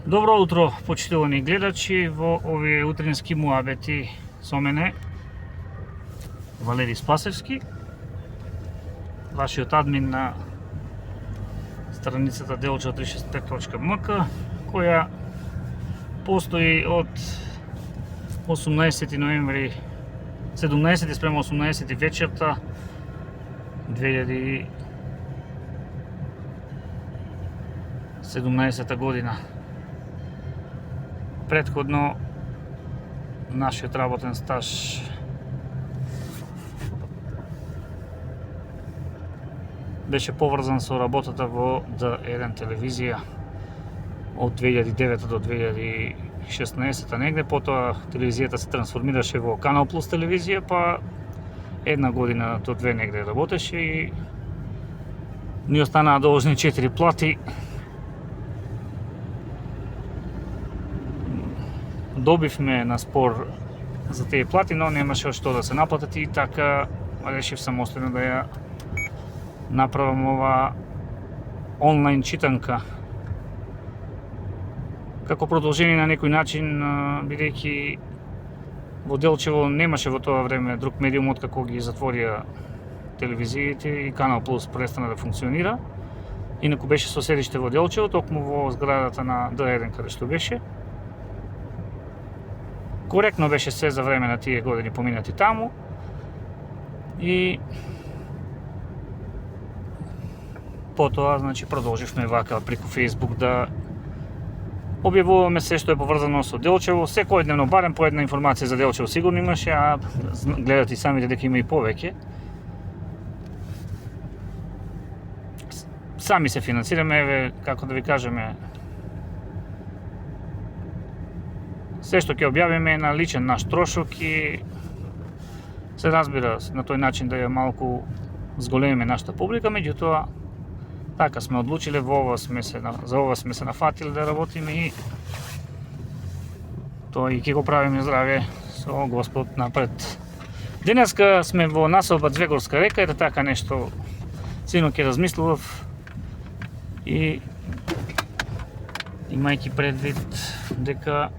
Добро утро, почитувани гледачи, во овие утрински муабети со мене Валери Спасевски, вашиот админ на страницата delcho365.mk, која постои од 18 ноември 17 спрема 18 вечерта 2017 година. Претходно, нашиот работен стаж беше поврзан со работата во Д1 телевизија од 2009 до 2016 негде, потоа телевизијата се трансформираше во Канал Плюс телевизија, па една година до две негде работеше и ни останаа должни 4 плати. Добивме на спор за тие плати, но немаше што да се наплатат и така решив самостојно да ја направам ова онлайн читанка. Како продолжение на некој начин, бидејќи во Делчево немаше во тоа време друг медиум откако ги затворија телевизиите и Канал Плюс престана да функционира. Инаку беше со седиште во Делчево, токму во зградата на Д1 каде што беше. Коректно беше се за време на тие години поминати таму и потоа, значи, продолживме вака преку Facebook да објавуваме се што е поврзано со Делчево. Секојдневно барем по една информација за Делчево сигурно имаше, а гледате и самите дека има и повеќе. Сами се финансираме, еве, како да ви кажеме, се што ќе објавиме е на личен наш трошок и се разбира на тој начин да ја малку зголемиме нашата публика, меѓутоа така сме одлучиле, за ова сме се нафатиле да работиме и тоа и ќе го правиме здраве со Господ напред. Денеска сме во населба Двегорска река, ете така нешто сино ќе размислував и имајќи предвид дека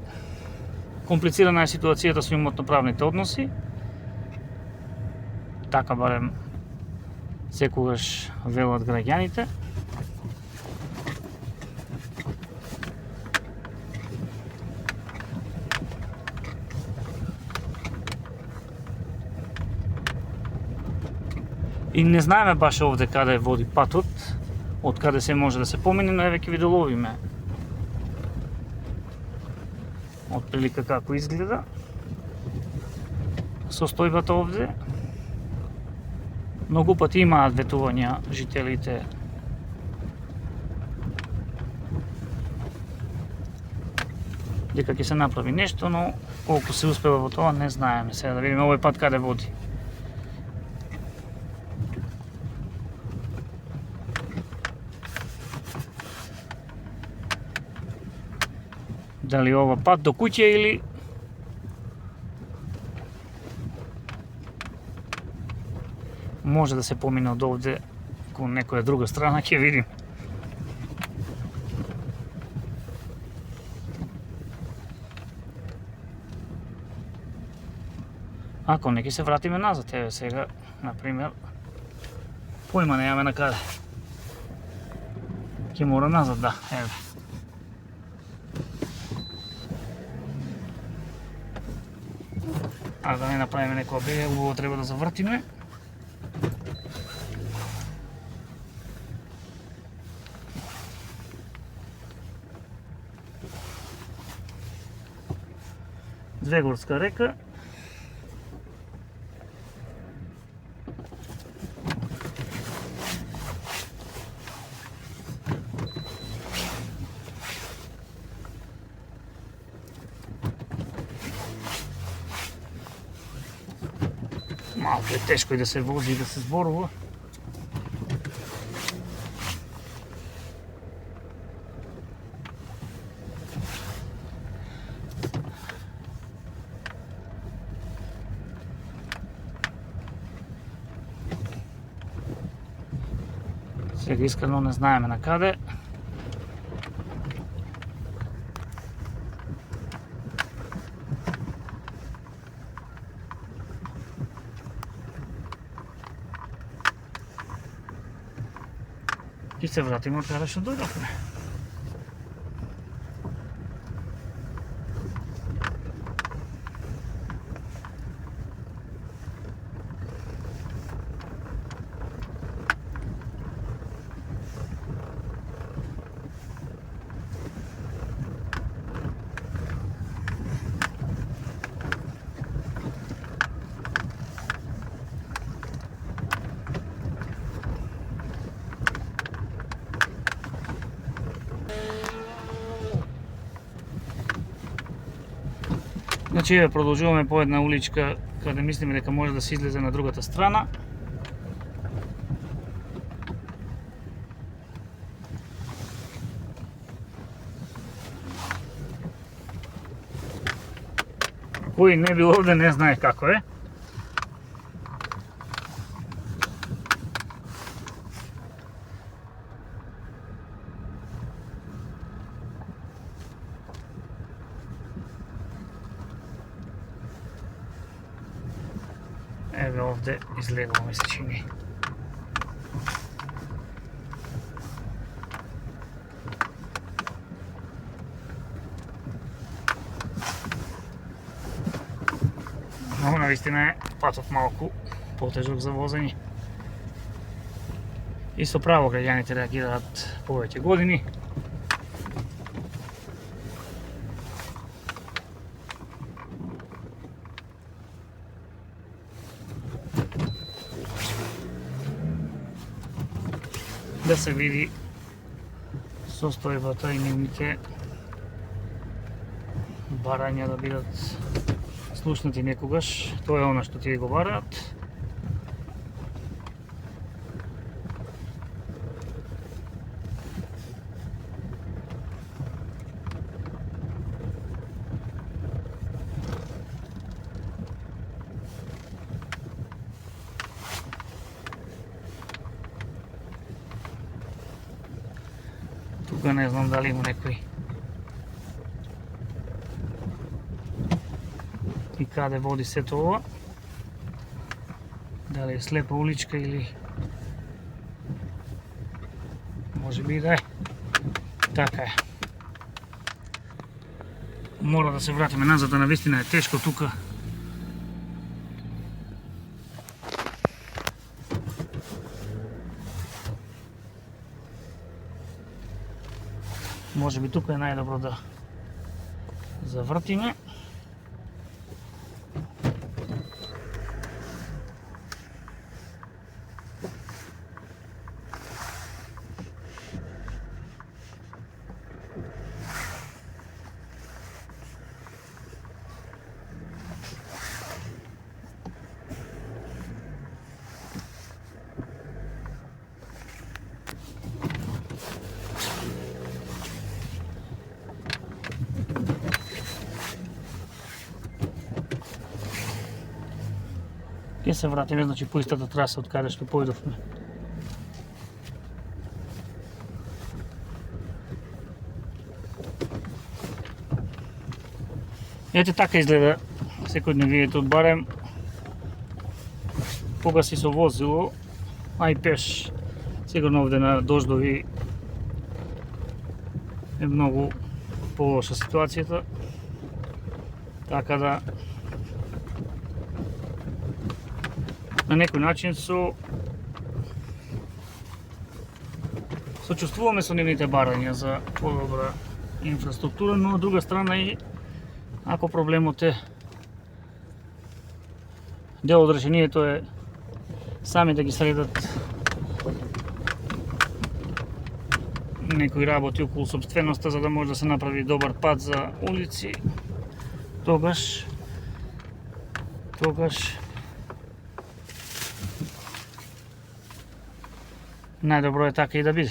комплицирана е ситуацијата со имотно-правните односи, така барем секогаш велат граѓаните. И не знаеме баш овде каде води патот, од каде се може да се помине, но еве ќе ви доловиме од прилика како изгледа состојбата овде. Многу пати имаат ветувања жителите дека ќе се направи нешто, но колку се успева во тоа не знаеме. Сега да видиме овој пат каде води. Дали ова пат до куќа или може да се помине од овде кон некоја друга страна, ќе видим. Ако не, ќе се вратиме назад. Еве сега, например, појма немаме на каде. Ќе мора назад, да, еве. А да не направиме некоја бега, убаво треба да завртиме. Двегорска река. Малко е тешко и да се вози и да се зборува. Сега искрено не знаеме на каде. И се вратиме од каде што дојдовме. Значи, еве продолжуваме по една уличка каде мислиме дека може да се излезе на другата страна. Кој не бил овде не знае како е. Еве овде излегуваме се чини. Но навистина е патот малку потежок за возење. И со право граѓаните реагираат повеќе години. Да се види состојбата и нивните барања да бидат слушнати некогаш. Тоа е она што тие го бараат. Тука не знам дали има некој и каде води сето ова. Дали е слепа уличка или може би да е. Така е. Мора да се вратиме назад, а навистина е тешко тука. Може би тука е најдобро да завртиме. Ќе се вратиме, значи, по истата траса од каде што појдовме. Ете така изгледа секојдневието од Барем. Кога си со возило, а и пеш, сигурно овде на дождови е многу полоша ситуацијата. Така да на некој начин сочувствуваме со нивните барања за подобра инфраструктура, но од друга страна и ако проблемот е дел од решението е сами да ги средат некои работи околу собственоста за да може да се направи добар пат за улици, тогаш најдобро е така и да биде.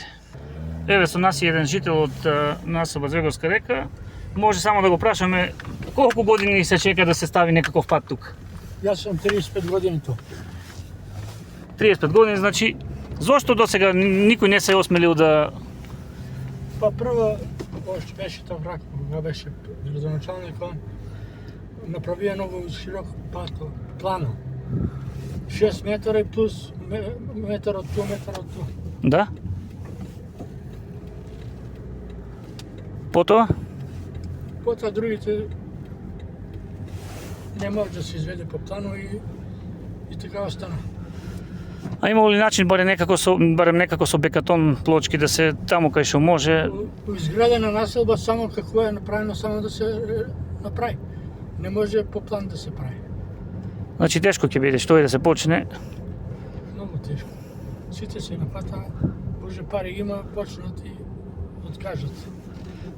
Еве со нас е еден жител од насоба Звеговска река. Може само да го прашаме колку години се чека да се стави некаков пат тука? Јас сум 35 години тука. 35 години, значи зошто досега никој не се осмелил да... Па прво, още беше тоа враг, кога беше градоначалник, он направија многу широк пат, плано. 6 метра и плюс метар од ту, метар од ту. Да? Потоа? Потоа другите не може да се изведе по плану и така остана. А имало ли начин барем некако со бекатон плочки да се таму кај што може? Изградена населба само како е направено, само да се направи. Не може по план да се прави. Значи тешко ќе биде што и да се почне. Многу тешко. Сите се напата, Боже пари има, почнат и откажат.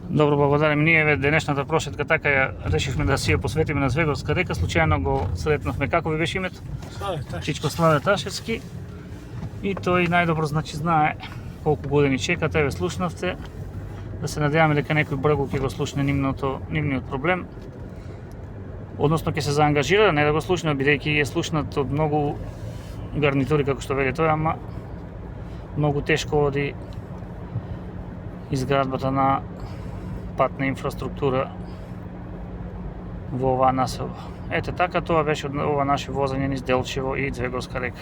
Добро, благодарам. Ние денешната прошетка така ја решивме да си ја посветиме на Звеговска река. Случајно го сретнавме. Како ви беше името? Славе Ташевски. Чичко Славе Ташевски. И тој најдобро значи знае колку години чека, ве слушнавте. Да се надеваме дека некој бргу ќе го слушне нивниот проблем. Односно ќе се заангажира, не да го слушне, бидејќи е слушнат од многу гарнитури, како што вели тој, ама многу тешко оди изградбата на патна инфраструктура во оваа населба. Ете така, тоа беше ова наше возење низ Делчево и Звеговска река.